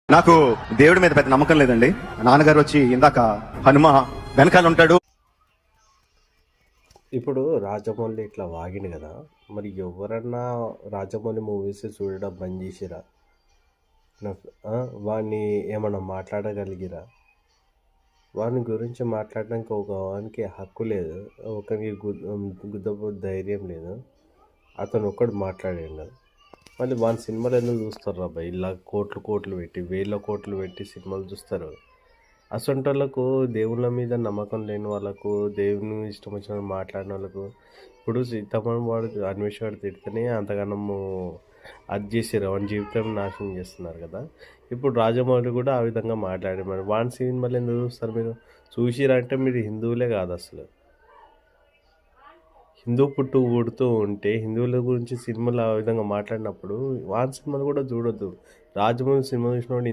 నాకు దేవుడి మీద పెద్ద నమ్మకం లేదండి. నాన్నగారు వచ్చి ఇందాక హనుమ వెనకాల ఉంటాడు. ఇప్పుడు రాజమౌళి ఇట్లా వాగిండు కదా, మరి ఎవరన్నా రాజమౌళి మూవీస్ చూడడం బంద్ చేసిరా? వాడిని ఏమన్నా మాట్లాడగలిగిరా? వాని గురించి మాట్లాడడానికి వానికి హక్కు లేదు, ఒకరికి గుద్దపు ధైర్యం లేదు. అతను ఒక్కడు మాట్లాడిండు. మళ్ళీ వాని సినిమాలు ఎందుకు చూస్తారు అబ్బాయి? ఇలా కోట్లు కోట్లు పెట్టి, వేల కోట్లు పెట్టి సినిమాలు చూస్తారు. అసొంటి వాళ్ళకు, దేవుళ్ళ మీద నమ్మకం లేని వాళ్ళకు, దేవుని ఇష్టం వచ్చినట్టు మాట్లాడిన వాళ్ళకు, ఇప్పుడు సీతమ్మని వాడు అన్వేష్ వాడు తిడితేనే అంతగానము అది చేసారు, వాని జీవితం నాశనం చేస్తున్నారు కదా. ఇప్పుడు రాజమౌళి కూడా ఆ విధంగా మాట్లాడి, మరి వాని సినిమాలు ఎందుకు చూస్తారు మీరు? చూసిరంటే మీరు హిందువులే కాదు అసలు. హిందూ పుడుతూ ఉంటే హిందువుల గురించి సినిమాలు ఆ విధంగా మాట్లాడినప్పుడు వాని సినిమాలు కూడా చూడొద్దు. రాజమౌళి సినిమా చూసినప్పుడు